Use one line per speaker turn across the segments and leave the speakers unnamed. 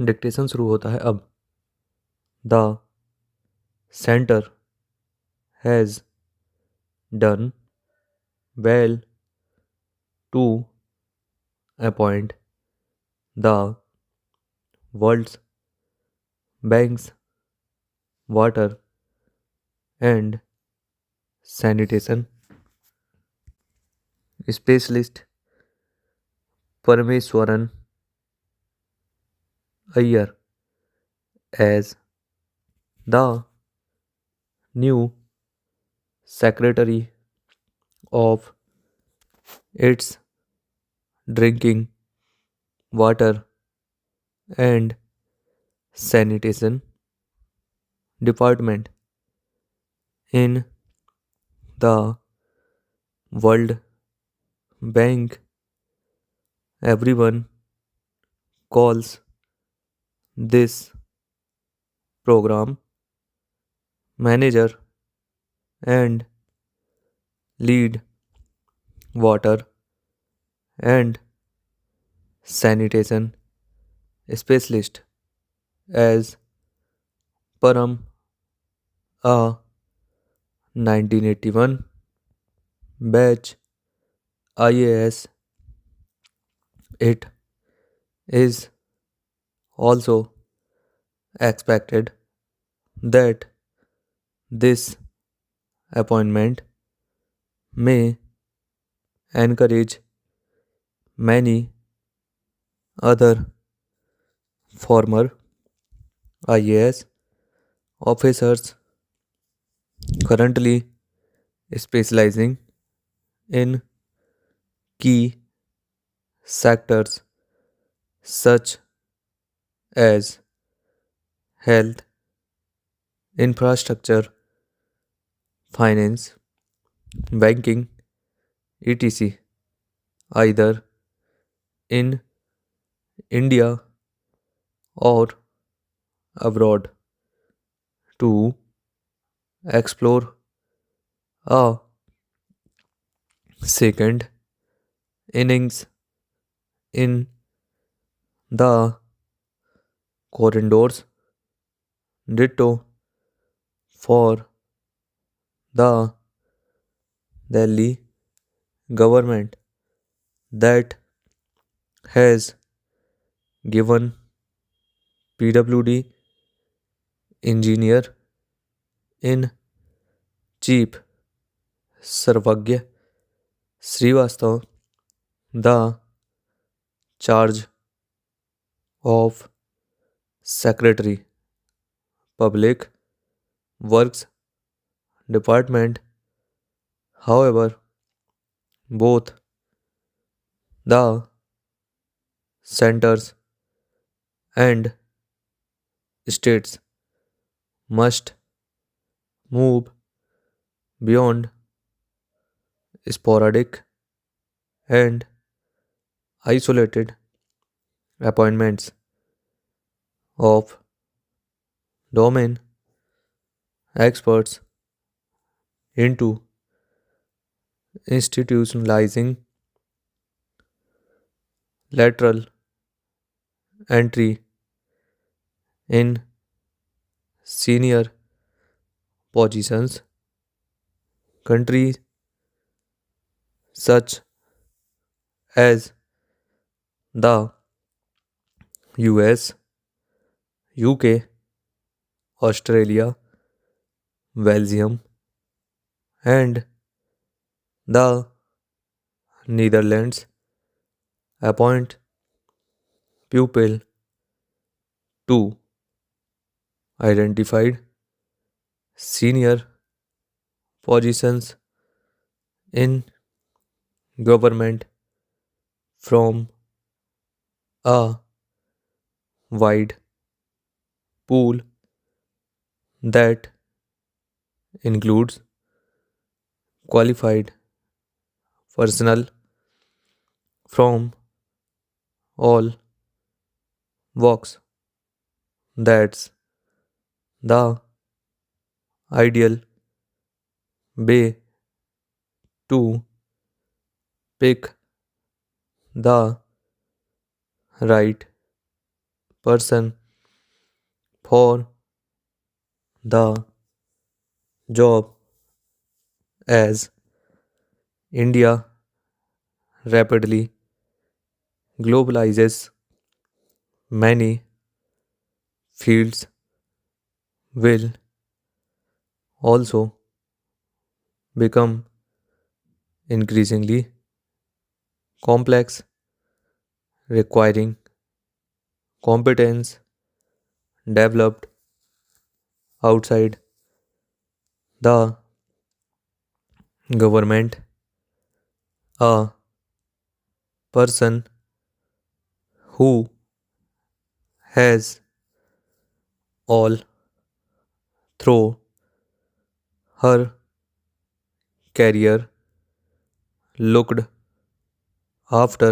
Dictation शुरू होता है अब। The center has done well to appoint the world's banks water and sanitation specialist Parameswaran Iyer as the new secretary of its drinking water and sanitation department in the World Bank. Everyone calls this program manager and lead water and sanitation specialist as Param, a 1981 batch IAS. It is also expected that this appointment may encourage many other former IAS officers currently specializing in key sectors such as health, infrastructure, finance, banking, etc., either in India or abroad, to explore a second innings in the corridors. Ditto for the Delhi government that has given PWD engineer in chief Sarvagya Srivastav the charge of Secretary Public Works Department. However, both the centers and states must move beyond sporadic and isolated appointments of domain experts into institutionalizing lateral entry in senior positions. Countries such as the US, UK, Australia, Belgium, and the Netherlands appoint pupil to identified senior positions in government from a wide pool that includes qualified personnel from all walks. That's the ideal way to pick the right person for the job as India rapidly globalizes. Many fields will also become increasingly complex, requiring competence developed outside the government. A person who has all through her career looked after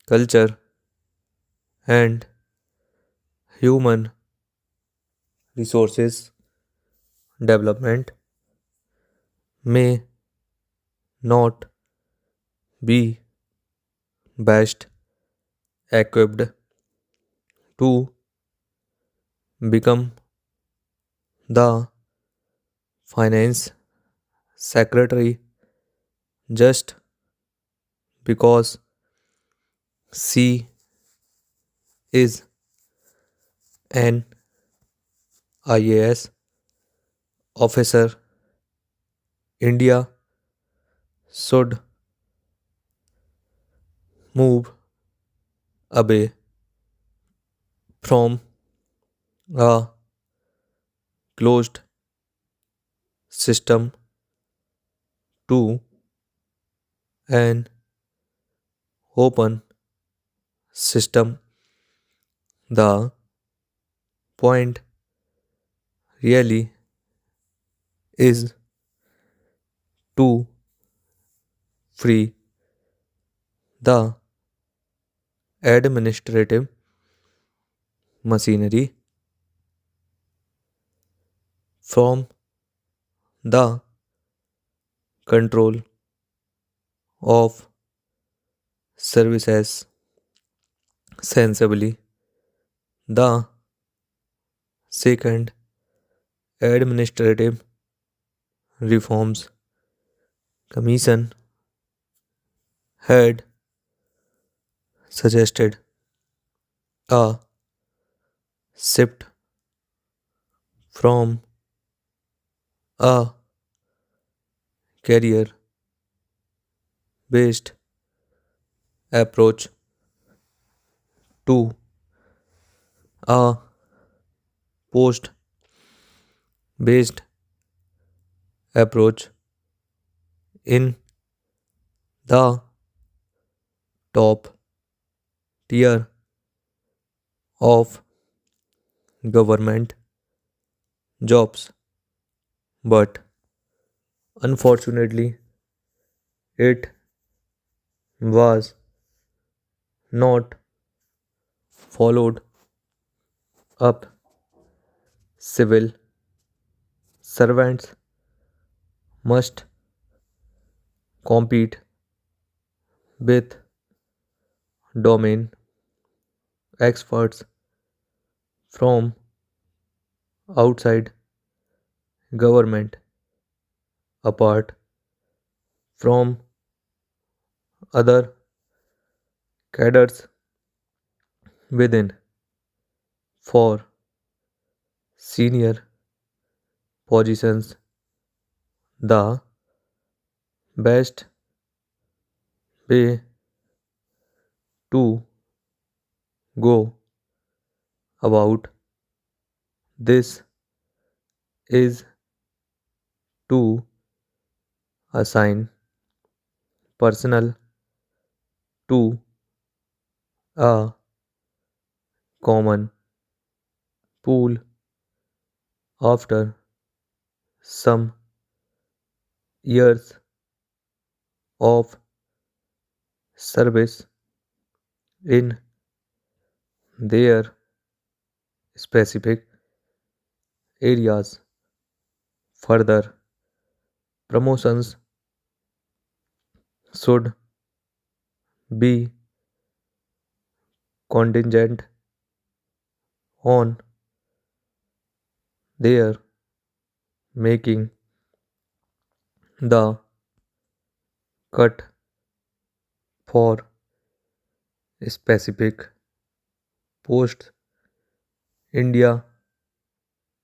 culture and human resources development may not be best equipped to become the finance secretary just because she is an IAS officer. India should move away from a closed system to an open system. The point really is to free the administrative machinery from the control of services sensibly. The second, administrative reforms commission had suggested a shift from a career based approach to a post based approach in the top tier of government jobs. But unfortunately, it was not followed up. Civil servants must compete with domain experts from outside government, apart from other cadres within. For senior positions, the best way to go about this is to assign personnel to a common pool after some years of service in their specific areas. Further promotions should be contingent on their making the cut for specific posts. India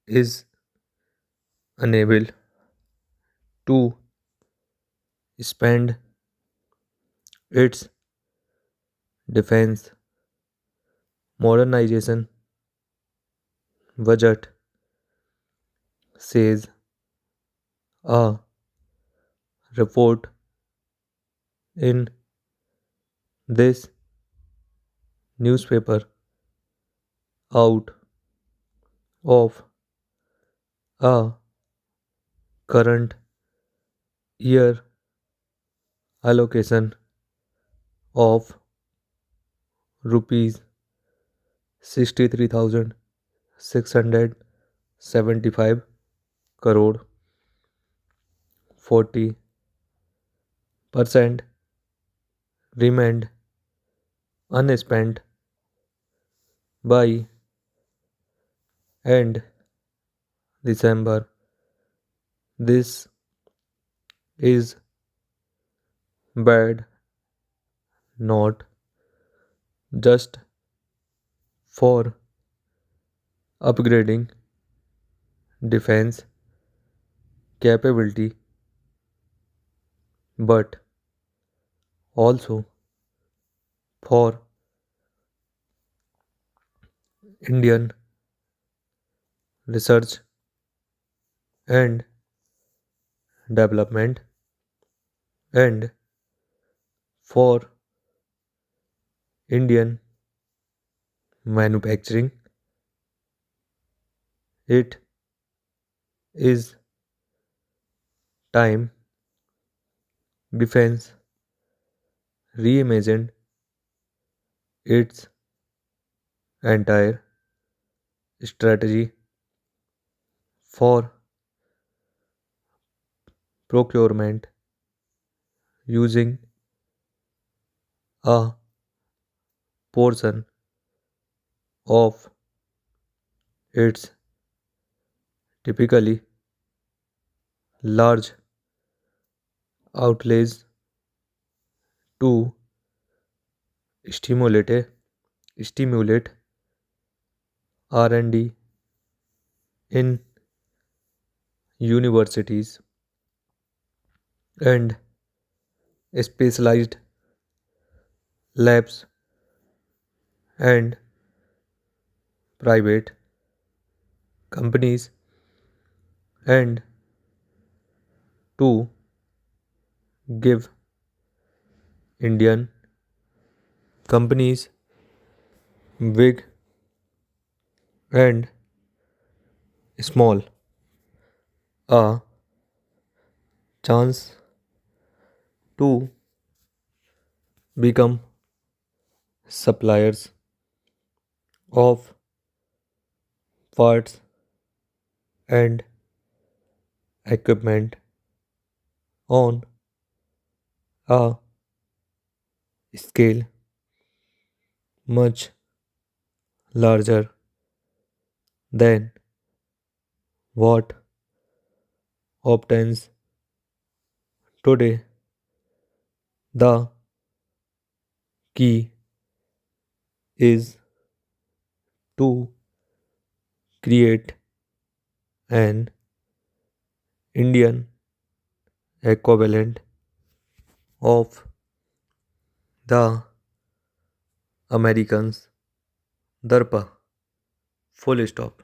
is unable to spend its defense modernization budget, says a report in this newspaper out of a current year allocation of rupees 63,675 crore. 40% remained unspent by end December. This is bad, not just for upgrading defense capability, but also for Indian research and development and for Indian manufacturing. It is time defense reimagined its entire strategy for procurement using a portion of its typically large outlays to stimulate R&D in universities and specialized labs and private companies and to give Indian companies big and small a chance to become suppliers of parts and equipment on a scale much larger than what obtains today. The key is to create an Indian equivalent of the Americans' Darpa. Full stop.